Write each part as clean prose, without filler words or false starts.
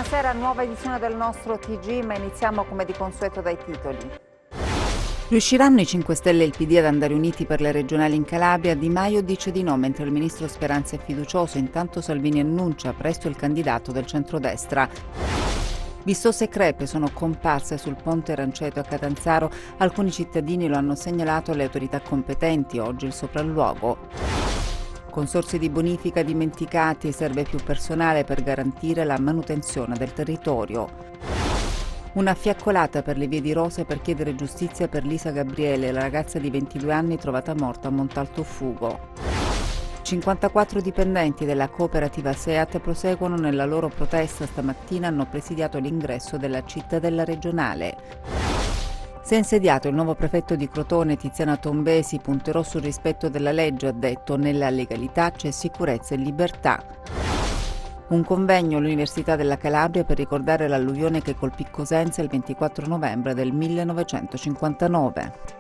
Buonasera, nuova edizione del nostro TG, ma iniziamo come di consueto dai titoli. Riusciranno i 5 Stelle e il PD ad andare uniti per le regionali in Calabria? Di Maio dice di no, mentre il ministro Speranza è fiducioso. Intanto Salvini annuncia presto il candidato del centrodestra. Vistose crepe sono comparse sul ponte Ranceto a Catanzaro. Alcuni cittadini lo hanno segnalato alle autorità competenti. Oggi il sopralluogo. Consorzi di bonifica dimenticati, serve più personale per garantire la manutenzione del territorio. Una fiaccolata per le vie di Rose per chiedere giustizia per Lisa Gabriele, la ragazza di 22 anni trovata morta a Montalto Fugo. 54 dipendenti della cooperativa SEAT proseguono nella loro protesta. Stamattina hanno presidiato l'ingresso della cittadella regionale. Si è insediato il nuovo prefetto di Crotone, Tiziana Tombesi. Punterò sul rispetto della legge, ha detto. Nella legalità c'è sicurezza e libertà. Un convegno all'Università della Calabria per ricordare l'alluvione che colpì Cosenza il 24 novembre del 1959.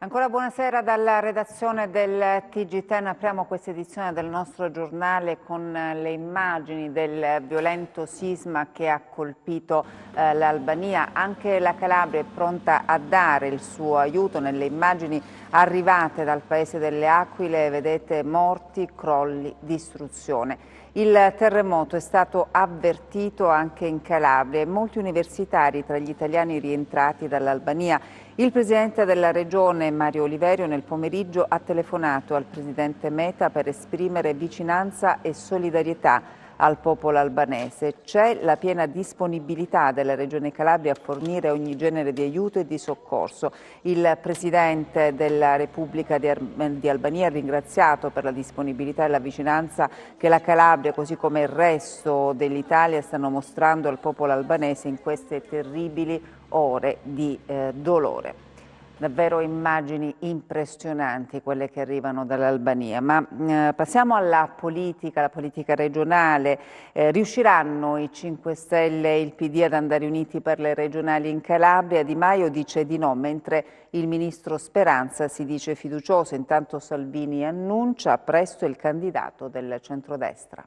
Ancora buonasera dalla redazione del TG10. Apriamo questa edizione del nostro giornale con le immagini del violento sisma che ha colpito l'Albania. Anche la Calabria è pronta a dare il suo aiuto. Nelle immagini arrivate dal paese delle Aquile vedete morti, crolli, distruzione. Il terremoto è stato avvertito anche in Calabria e molti universitari tra gli italiani rientrati dall'Albania. Il presidente della regione, Mario Oliverio, nel pomeriggio ha telefonato al presidente Meta per esprimere vicinanza e solidarietà al popolo albanese. C'è la piena disponibilità della Regione Calabria a fornire ogni genere di aiuto e di soccorso. Il Presidente della Repubblica di Albania ha ringraziato per la disponibilità e la vicinanza che la Calabria, così come il resto dell'Italia, stanno mostrando al popolo albanese in queste terribili ore di dolore. Davvero immagini impressionanti quelle che arrivano dall'Albania, ma passiamo alla politica regionale. Riusciranno i 5 Stelle e il PD ad andare uniti per le regionali in Calabria? Di Maio dice di no, mentre il ministro Speranza si dice fiducioso. Intanto Salvini annuncia presto il candidato del centrodestra.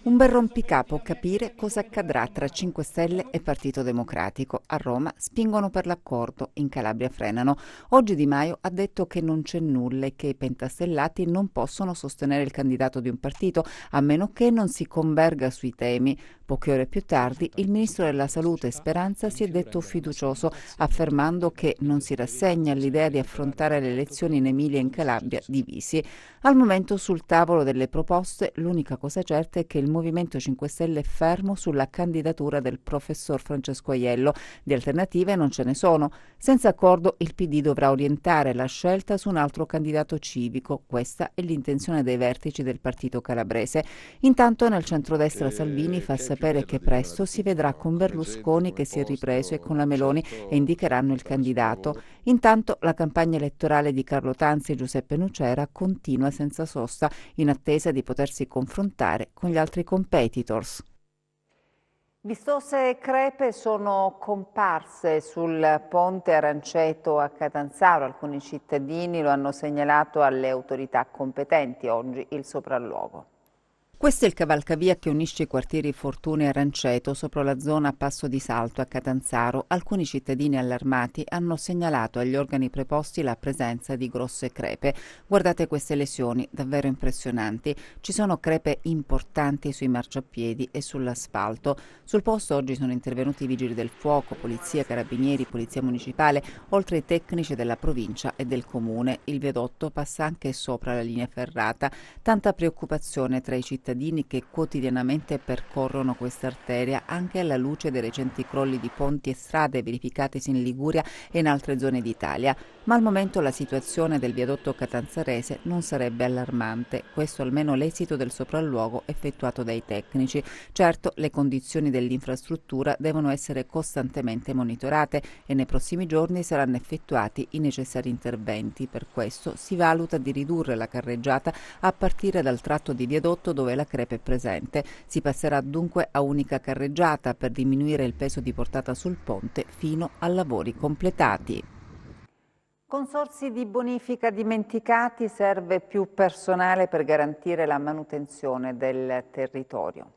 Un bel rompicapo capire cosa accadrà tra 5 Stelle e Partito Democratico. A Roma spingono per l'accordo, in Calabria frenano. Oggi Di Maio ha detto che non c'è nulla e che i pentastellati non possono sostenere il candidato di un partito, a meno che non si converga sui temi. Poche ore più tardi il ministro della Salute Speranza si è detto fiducioso, affermando che non si rassegna all'idea di affrontare le elezioni in Emilia e in Calabria divisi. Al momento sul tavolo delle proposte l'unica cosa certa è che il Movimento 5 Stelle è fermo sulla candidatura del professor Francesco Aiello. Di alternative non ce ne sono. Senza accordo il PD dovrà orientare la scelta su un altro candidato civico. Questa è l'intenzione dei vertici del partito calabrese. Intanto nel centrodestra Salvini fa sapere che presto si vedrà con Berlusconi, che si è ripreso, e con la Meloni, e indicheranno il candidato. Intanto la campagna elettorale di Carlo Tanzi e Giuseppe Nucera continua senza sosta, in attesa di potersi confrontare con gli altri competitors. Vistose crepe sono comparse sul ponte Ranceto a Catanzaro. Alcuni cittadini lo hanno segnalato alle autorità competenti. Oggi il sopralluogo. Questo è il cavalcavia che unisce i quartieri Fortuna e Ranceto sopra la zona Passo di Salto a Catanzaro. Alcuni cittadini allarmati hanno segnalato agli organi preposti la presenza di grosse crepe. Guardate queste lesioni, davvero impressionanti. Ci sono crepe importanti sui marciapiedi e sull'asfalto. Sul posto oggi sono intervenuti i vigili del fuoco, polizia, carabinieri, polizia municipale, oltre ai tecnici della provincia e del comune. Il viadotto passa anche sopra la linea ferrata. Tanta preoccupazione tra i cittadini che quotidianamente percorrono questa arteria, anche alla luce dei recenti crolli di ponti e strade verificatisi in Liguria e in altre zone d'Italia. Ma al momento la situazione del viadotto catanzarese non sarebbe allarmante. Questo almeno l'esito del sopralluogo effettuato dai tecnici. Certo, le condizioni dell'infrastruttura devono essere costantemente monitorate e nei prossimi giorni saranno effettuati i necessari interventi. Per questo si valuta di ridurre la carreggiata a partire dal tratto di viadotto dove la crepe è presente. Si passerà dunque a unica carreggiata per diminuire il peso di portata sul ponte fino a lavori completati. Consorzi di bonifica dimenticati, serve più personale per garantire la manutenzione del territorio.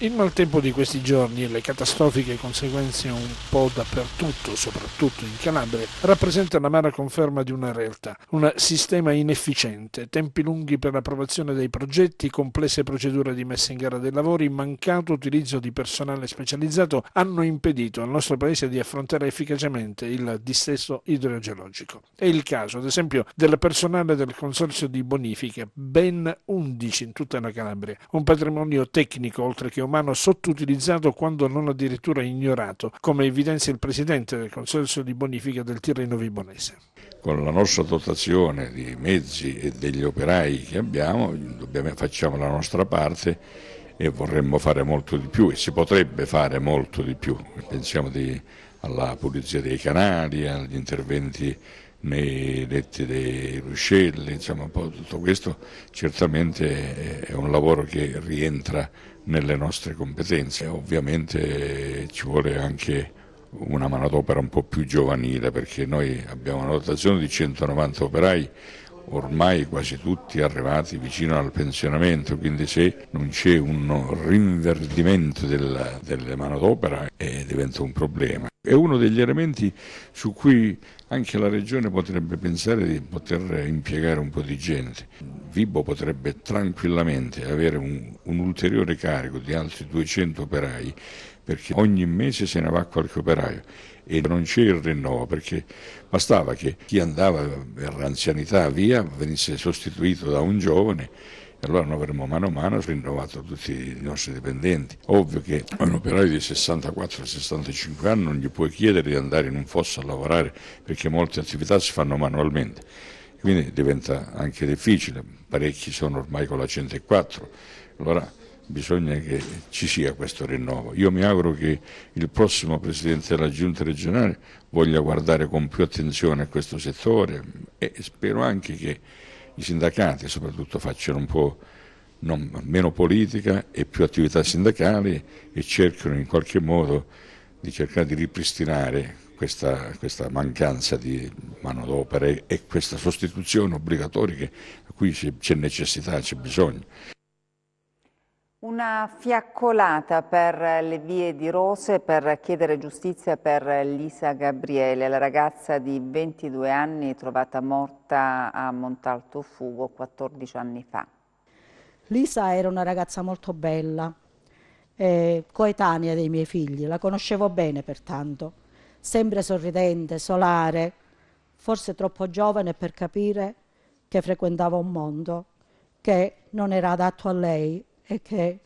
Il maltempo di questi giorni e le catastrofiche conseguenze un po' dappertutto, soprattutto in Calabria, rappresentano un'amara conferma di una realtà, un sistema inefficiente, tempi lunghi per l'approvazione dei progetti, complesse procedure di messa in gara dei lavori, mancato utilizzo di personale specializzato hanno impedito al nostro Paese di affrontare efficacemente il dissesto idrogeologico. È il caso, ad esempio, del personale del Consorzio di Bonifiche, ben 11 in tutta la Calabria, un patrimonio tecnico oltre che umano sottoutilizzato quando non addirittura ignorato, come evidenzia il presidente del Consorzio di Bonifica del Tirreno Vibonese. Con la nostra dotazione di mezzi e degli operai che abbiamo, facciamo la nostra parte e vorremmo fare molto di più e si potrebbe fare molto di più. Pensiamo alla pulizia dei canali, agli interventi nei letti dei ruscelli, insomma un po' tutto questo certamente è un lavoro che rientra nelle nostre competenze. Ovviamente ci vuole anche una manodopera un po' più giovanile perché noi abbiamo una dotazione di 190 operai, ormai quasi tutti arrivati vicino al pensionamento, quindi se non c'è un rinverdimento delle manodopera diventa un problema. È uno degli elementi su cui anche la Regione potrebbe pensare di poter impiegare un po' di gente. Vibo potrebbe tranquillamente avere un ulteriore carico di altri 200 operai perché ogni mese se ne va qualche operaio e non c'è il rinnovo perché bastava che chi andava per anzianità via venisse sostituito da un giovane e allora noi avremmo mano a mano rinnovato tutti i nostri dipendenti. Ovvio che a un operaio di 64-65 anni non gli puoi chiedere di andare in un fosso a lavorare perché molte attività si fanno manualmente, quindi diventa anche difficile, parecchi sono ormai con la 104, allora bisogna che ci sia questo rinnovo. Io mi auguro che il prossimo Presidente della Giunta regionale voglia guardare con più attenzione a questo settore e spero anche che i sindacati soprattutto facciano un po' meno politica e più attività sindacali e cerchino in qualche modo di cercare di ripristinare questa mancanza di manodopera e questa sostituzione obbligatoria a cui c'è necessità, c'è bisogno. Una fiaccolata per le vie di Rose per chiedere giustizia per Lisa Gabriele, la ragazza di 22 anni trovata morta a Montalto Fugo 14 anni fa. Lisa era una ragazza molto bella, coetanea dei miei figli, la conoscevo bene pertanto, sempre sorridente, solare, forse troppo giovane per capire che frequentava un mondo che non era adatto a lei e che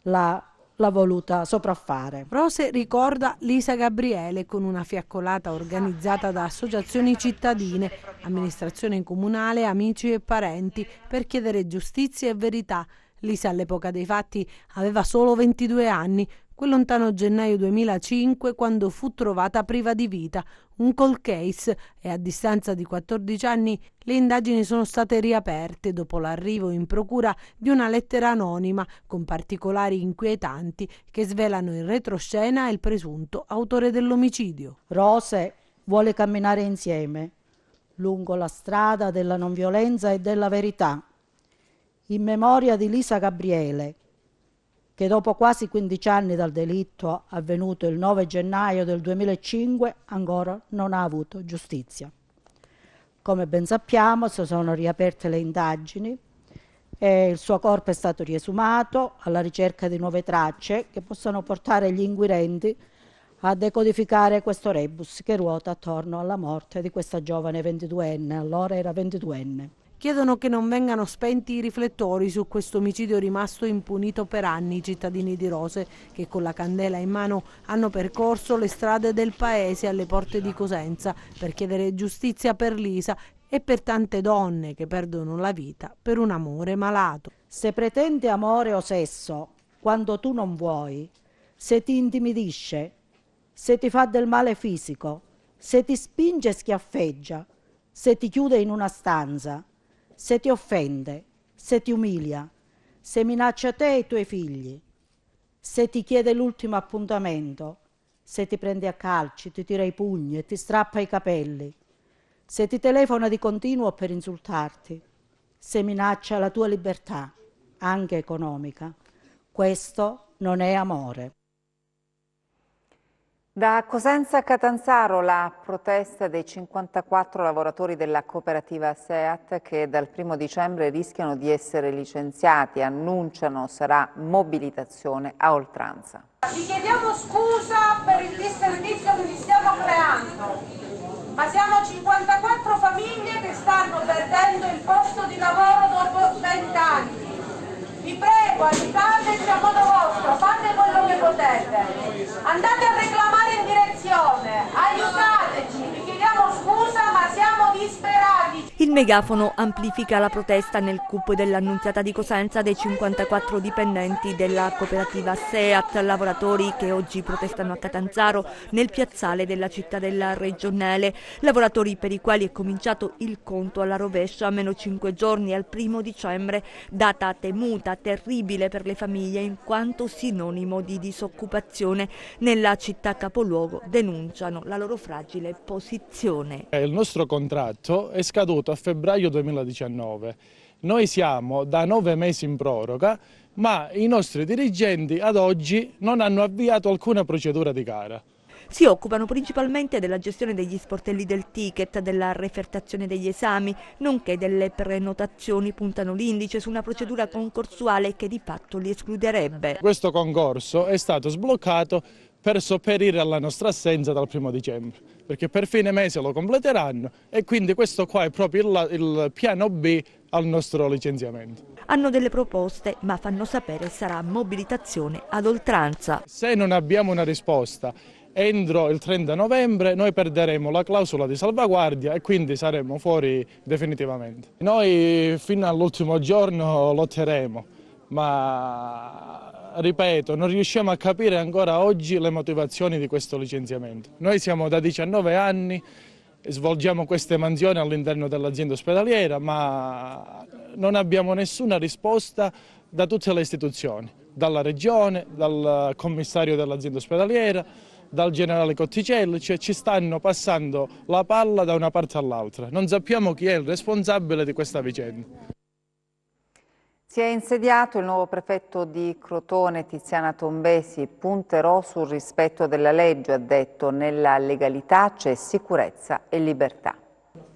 l'ha voluta sopraffare. Rose ricorda Lisa Gabriele con una fiaccolata organizzata da associazioni cittadine, amministrazione comunale, amici e parenti per chiedere giustizia e verità. Lisa all'epoca dei fatti aveva solo 22 anni, quel lontano gennaio 2005 quando fu trovata priva di vita, un cold case, e a distanza di 14 anni le indagini sono state riaperte dopo l'arrivo in procura di una lettera anonima con particolari inquietanti che svelano in retroscena il presunto autore dell'omicidio. Rose vuole camminare insieme lungo la strada della non violenza e della verità, in memoria di Lisa Gabriele, che dopo quasi 15 anni dal delitto avvenuto il 9 gennaio del 2005 ancora non ha avuto giustizia. Come ben sappiamo, si sono riaperte le indagini e il suo corpo è stato riesumato alla ricerca di nuove tracce che possano portare gli inquirenti a decodificare questo rebus che ruota attorno alla morte di questa giovane 22enne, allora era 22enne. Chiedono che non vengano spenti i riflettori su questo omicidio rimasto impunito per anni i cittadini di Rose che con la candela in mano hanno percorso le strade del paese alle porte di Cosenza per chiedere giustizia per Lisa e per tante donne che perdono la vita per un amore malato. Se pretende amore o sesso quando tu non vuoi, se ti intimidisce, se ti fa del male fisico, se ti spinge e schiaffeggia, se ti chiude in una stanza, se ti offende, se ti umilia, se minaccia te e i tuoi figli, se ti chiede l'ultimo appuntamento, se ti prende a calci, ti tira i pugni e ti strappa i capelli, se ti telefona di continuo per insultarti, se minaccia la tua libertà, anche economica, questo non è amore. Da Cosenza a Catanzaro la protesta dei 54 lavoratori della cooperativa SEAT che dal 1° dicembre rischiano di essere licenziati, annunciano sarà mobilitazione a oltranza. Vi chiediamo scusa per il disservizio che vi stiamo creando, ma siamo 54 famiglie che stanno perdendo il posto di lavoro dopo 20 anni. Vi prego, aiutateci a modo vostro, fate quello che potete, andate a reclamare in direzione, aiutateci, vi chiediamo scusa ma siamo disperati. Il megafono amplifica la protesta nel CUP dell'Annunziata di Cosenza dei 54 dipendenti della cooperativa SEAT, lavoratori che oggi protestano a Catanzaro nel piazzale della cittadella regionale, lavoratori per i quali è cominciato il conto alla rovescia, -5 giorni al 1° dicembre, data temuta, terribile per le famiglie in quanto sinonimo di disoccupazione. Nella città capoluogo denunciano la loro fragile posizione. Il nostro contratto è scaduto a febbraio 2019. Noi siamo da 9 mesi in proroga, ma i nostri dirigenti ad oggi non hanno avviato alcuna procedura di gara. Si occupano principalmente della gestione degli sportelli del ticket, della refertazione degli esami, nonché delle prenotazioni. Puntano l'indice su una procedura concorsuale che di fatto li escluderebbe. Questo concorso è stato sbloccato per sopperire alla nostra assenza dal 1° dicembre, perché per fine mese lo completeranno e quindi questo qua è proprio il piano B al nostro licenziamento. Hanno delle proposte, ma fanno sapere sarà mobilitazione ad oltranza. Se non abbiamo una risposta entro il 30 novembre noi perderemo la clausola di salvaguardia e quindi saremo fuori definitivamente. Noi fino all'ultimo giorno lotteremo, ma ripeto, non riusciamo a capire ancora oggi le motivazioni di questo licenziamento. Noi siamo da 19 anni, svolgiamo queste mansioni all'interno dell'azienda ospedaliera, ma non abbiamo nessuna risposta da tutte le istituzioni, dalla regione, dal commissario dell'azienda ospedaliera, dal generale Cotticelli, cioè ci stanno passando la palla da una parte all'altra. Non sappiamo chi è il responsabile di questa vicenda. Si è insediato il nuovo prefetto di Crotone, Tiziana Tombesi. Punterò sul rispetto della legge, ha detto, nella legalità c'è sicurezza e libertà.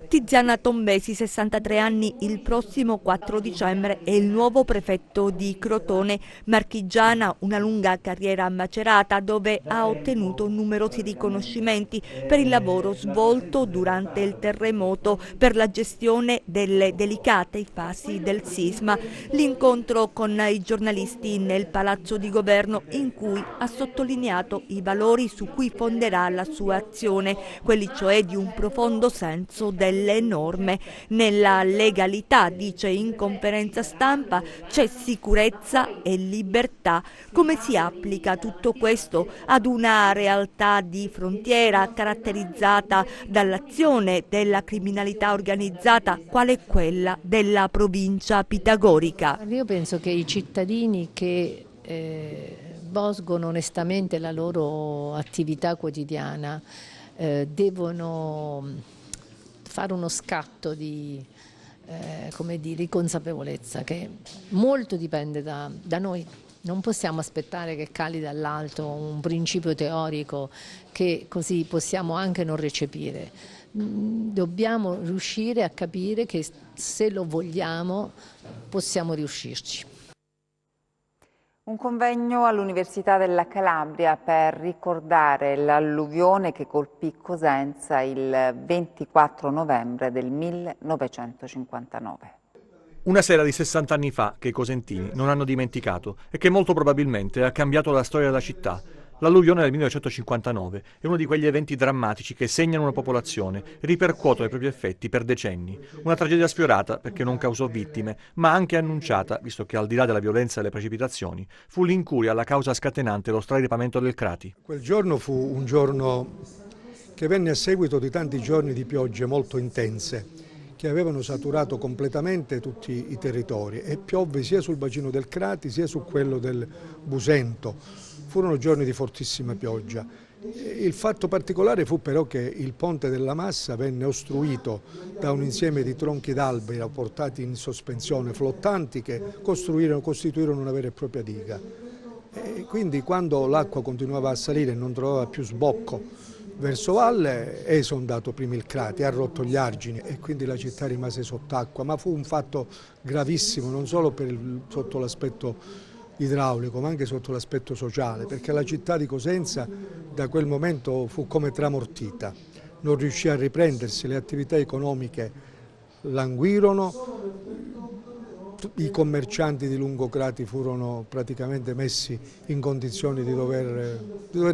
Tiziana Tombesi, 63 anni, il prossimo 4 dicembre è il nuovo prefetto di Crotone. Marchigiana, una lunga carriera a Macerata dove ha ottenuto numerosi riconoscimenti per il lavoro svolto durante il terremoto, per la gestione delle delicate fasi del sisma. L'incontro con i giornalisti nel Palazzo di Governo in cui ha sottolineato i valori su cui fonderà la sua azione, quelli cioè di un profondo senso delle norme. Nella legalità, dice in conferenza stampa, c'è sicurezza e libertà. Come si applica tutto questo ad una realtà di frontiera caratterizzata dall'azione della criminalità organizzata, quale è quella della provincia pitagorica? Io penso che i cittadini che svolgono onestamente la loro attività quotidiana devono fare uno scatto di consapevolezza, che molto dipende da noi. Non possiamo aspettare che cali dall'alto un principio teorico che così possiamo anche non recepire. Dobbiamo riuscire a capire che se lo vogliamo possiamo riuscirci. Un convegno all'Università della Calabria per ricordare l'alluvione che colpì Cosenza il 24 novembre del 1959. Una sera di 60 anni fa che i cosentini non hanno dimenticato e che molto probabilmente ha cambiato la storia della città. L'alluvione del 1959 è uno di quegli eventi drammatici che segnano una popolazione e ripercuotono i propri effetti per decenni. Una tragedia sfiorata perché non causò vittime, ma anche annunciata, visto che al di là della violenza e delle precipitazioni, fu l'incuria la causa scatenante lo straripamento del Crati. Quel giorno fu un giorno che venne a seguito di tanti giorni di piogge molto intense, che avevano saturato completamente tutti i territori, e piovve sia sul bacino del Crati sia su quello del Busento. Furono giorni di fortissima pioggia. Il fatto particolare fu però che il ponte della Massa venne ostruito da un insieme di tronchi d'albero portati in sospensione, flottanti, che costituirono una vera e propria diga. E quindi quando l'acqua continuava a salire e non trovava più sbocco verso valle, è esondato prima il Crati, ha rotto gli argini e quindi la città rimase sott'acqua, ma fu un fatto gravissimo non solo sotto l'aspetto idraulico ma anche sotto l'aspetto sociale, perché la città di Cosenza da quel momento fu come tramortita, non riuscì a riprendersi, le attività economiche languirono, i commercianti di Lungocrati furono praticamente messi in condizioni di dover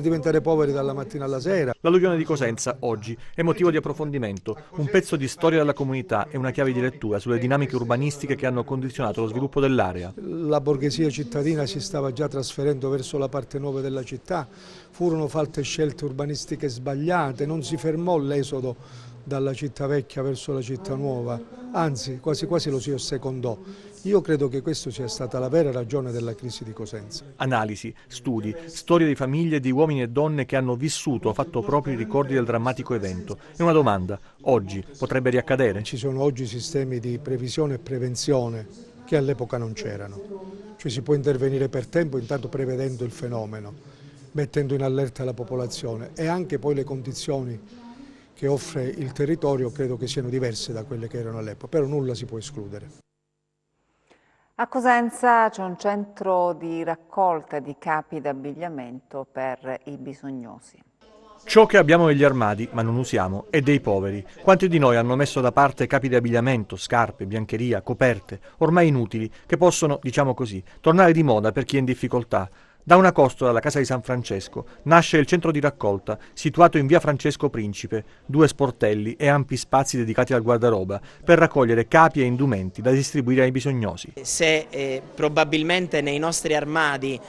diventare poveri dalla mattina alla sera. L'alluvione di Cosenza oggi è motivo di approfondimento, un pezzo di storia della comunità e una chiave di lettura sulle dinamiche urbanistiche che hanno condizionato lo sviluppo dell'area. La borghesia cittadina si stava già trasferendo verso la parte nuova della città, furono fatte scelte urbanistiche sbagliate, non si fermò l'esodo dalla città vecchia verso la città nuova, anzi quasi quasi lo si assecondò. Io credo che questa sia stata la vera ragione della crisi di Cosenza. Analisi, studi, storie di famiglie, di uomini e donne che hanno vissuto o fatto propri i ricordi del drammatico evento. E una domanda, oggi potrebbe riaccadere? Ci sono oggi sistemi di previsione e prevenzione che all'epoca non c'erano. Cioè si può intervenire per tempo intanto prevedendo il fenomeno, mettendo in allerta la popolazione e anche poi le condizioni che offre il territorio credo che siano diverse da quelle che erano all'epoca, però nulla si può escludere. A Cosenza c'è un centro di raccolta di capi d'abbigliamento per i bisognosi. Ciò che abbiamo negli armadi, ma non usiamo, è dei poveri. Quanti di noi hanno messo da parte capi di abbigliamento, scarpe, biancheria, coperte, ormai inutili, che possono, diciamo così, tornare di moda per chi è in difficoltà? Da una costola alla Casa di San Francesco nasce il centro di raccolta, situato in via Francesco Principe, 2 sportelli e ampi spazi dedicati al guardaroba, per raccogliere capi e indumenti da distribuire ai bisognosi. Se probabilmente nei nostri armadi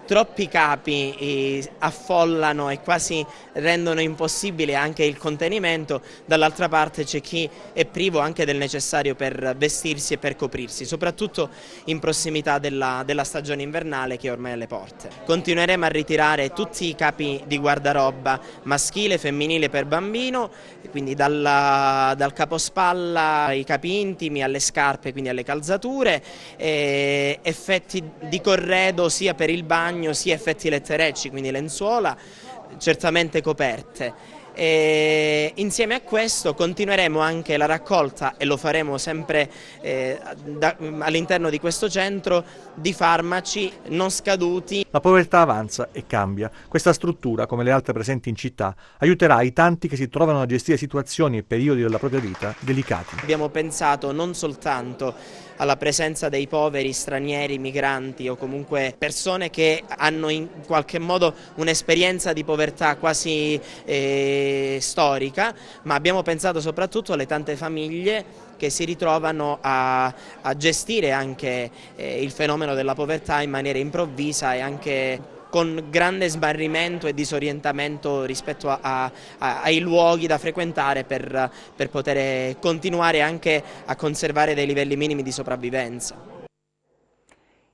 troppi capi affollano e quasi rendono impossibile anche il contenimento, dall'altra parte c'è chi è privo anche del necessario per vestirsi e per coprirsi, soprattutto in prossimità della stagione invernale che ormai è alle porte. Continueremo a ritirare tutti i capi di guardaroba maschile e femminile per bambino, quindi dal capospalla ai capi intimi, alle scarpe, quindi alle calzature, effetti di corredo sia per il bagno sia effetti letterecci, quindi lenzuola, certamente coperte. Insieme a questo continueremo anche la raccolta, e lo faremo sempre all'interno di questo centro, di farmaci non scaduti. La povertà avanza e cambia. Questa struttura, come le altre presenti in città, aiuterà i tanti che si trovano a gestire situazioni e periodi della propria vita delicati. Abbiamo pensato non soltanto alla presenza dei poveri, stranieri, migranti o comunque persone che hanno in qualche modo un'esperienza di povertà quasi storica, ma abbiamo pensato soprattutto alle tante famiglie che si ritrovano a gestire anche il fenomeno della povertà in maniera improvvisa e anche con grande smarrimento e disorientamento rispetto ai luoghi da frequentare per poter continuare anche a conservare dei livelli minimi di sopravvivenza.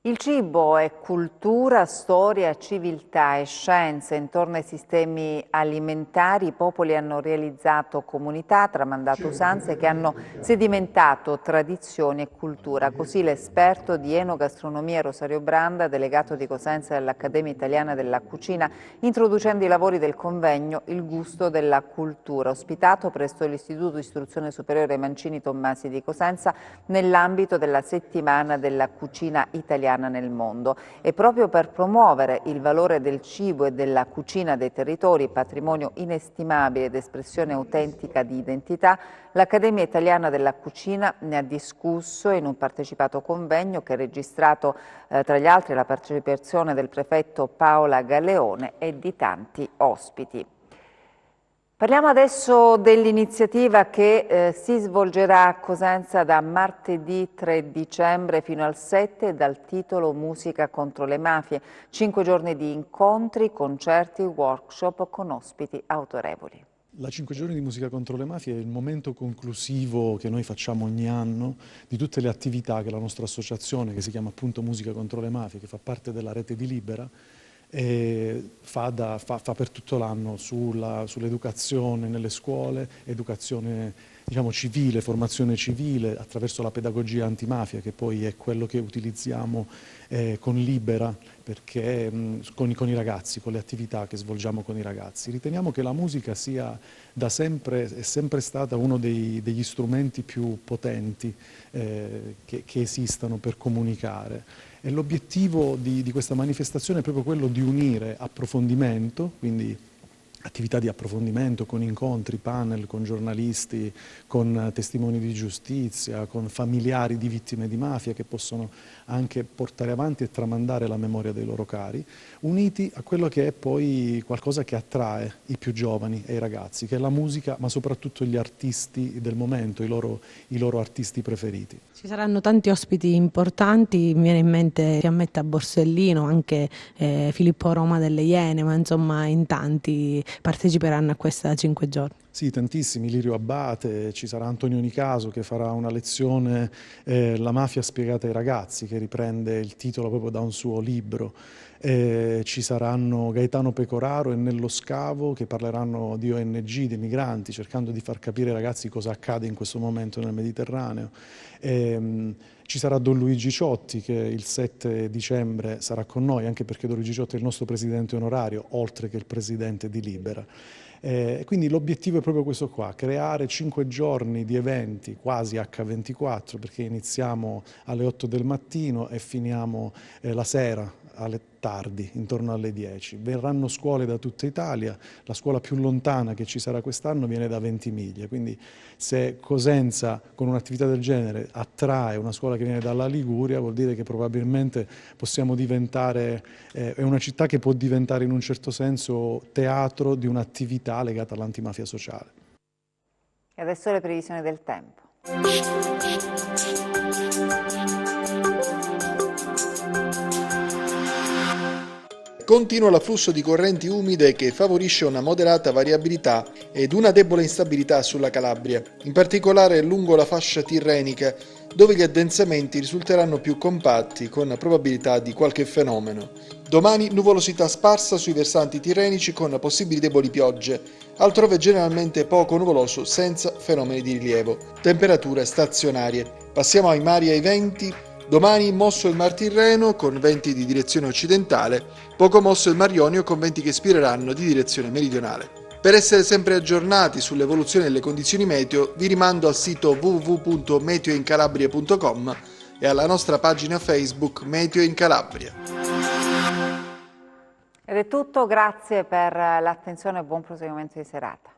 Il cibo è cultura, storia, civiltà e scienze. Intorno ai sistemi alimentari i popoli hanno realizzato comunità, tramandato usanze che hanno sedimentato tradizioni e cultura. Così l'esperto di enogastronomia Rosario Branda, delegato di Cosenza dell'Accademia Italiana della Cucina, introducendo i lavori del convegno Il gusto della cultura, ospitato presso l'Istituto di Istruzione Superiore Mancini Tommasi di Cosenza nell'ambito della settimana della cucina italiana nel mondo. E proprio per promuovere il valore del cibo e della cucina dei territori, patrimonio inestimabile ed espressione autentica di identità, l'Accademia Italiana della Cucina ne ha discusso in un partecipato convegno che ha registrato tra gli altri la partecipazione del prefetto Paola Galleone e di tanti ospiti. Parliamo adesso dell'iniziativa che si svolgerà a Cosenza da martedì 3 dicembre fino al 7 dal titolo Musica contro le mafie. 5 giorni di incontri, concerti, workshop con ospiti autorevoli. La 5 giorni di musica contro le mafie è il momento conclusivo che noi facciamo ogni anno di tutte le attività che la nostra associazione, che si chiama appunto Musica contro le mafie, che fa parte della rete di Libera, fa per tutto l'anno sull'educazione nelle scuole, educazione diciamo, civile, formazione civile, attraverso la pedagogia antimafia, che poi è quello che utilizziamo con Libera, perché con i ragazzi, con le attività che svolgiamo con i ragazzi. Riteniamo che la musica sia da sempre, è sempre stata uno degli strumenti più potenti che esistano per comunicare. E l'obiettivo di questa manifestazione è proprio quello di unire approfondimento, quindi attività di approfondimento con incontri, panel, con giornalisti, con testimoni di giustizia, con familiari di vittime di mafia che possono anche portare avanti e tramandare la memoria dei loro cari, uniti a quello che è poi qualcosa che attrae i più giovani e i ragazzi, che è la musica, ma soprattutto gli artisti del momento, i loro artisti preferiti. Ci saranno tanti ospiti importanti, mi viene in mente Fiammetta Borsellino, anche Filippo Roma delle Iene, ma insomma in tanti parteciperanno a questa 5 giorni. Sì, tantissimi, Lirio Abbate, ci sarà Antonio Nicaso che farà una lezione La mafia spiegata ai ragazzi, che riprende il titolo proprio da un suo libro. Ci saranno Gaetano Pecoraro e Nello Scavo che parleranno di ONG, di migranti, cercando di far capire ai ragazzi cosa accade in questo momento nel Mediterraneo. Ci sarà Don Luigi Ciotti che il 7 dicembre sarà con noi, anche perché Don Luigi Ciotti è il nostro presidente onorario, oltre che il presidente di Libera. Quindi l'obiettivo è proprio questo qua, creare 5 giorni di eventi quasi H24, perché iniziamo alle 8 del mattino e finiamo la sera alle tardi, intorno alle 10. Verranno scuole da tutta Italia, la scuola più lontana che ci sarà quest'anno viene da Ventimiglia, quindi se Cosenza con un'attività del genere attrae una scuola che viene dalla Liguria vuol dire che probabilmente possiamo diventare, è una città che può diventare in un certo senso teatro di un'attività legata all'antimafia sociale. E adesso le previsioni del tempo. Continua l'afflusso di correnti umide che favorisce una moderata variabilità ed una debole instabilità sulla Calabria, in particolare lungo la fascia tirrenica, dove gli addensamenti risulteranno più compatti con probabilità di qualche fenomeno. Domani nuvolosità sparsa sui versanti tirrenici con possibili deboli piogge, altrove generalmente poco nuvoloso senza fenomeni di rilievo. Temperature stazionarie. Passiamo ai mari e ai venti. Domani mosso il Mar Tirreno con venti di direzione occidentale, poco mosso il Mar Ionio con venti che spireranno di direzione meridionale. Per essere sempre aggiornati sull'evoluzione delle condizioni meteo vi rimando al sito www.meteoincalabria.com e alla nostra pagina Facebook Meteo in Calabria. Ed è tutto, grazie per l'attenzione e buon proseguimento di serata.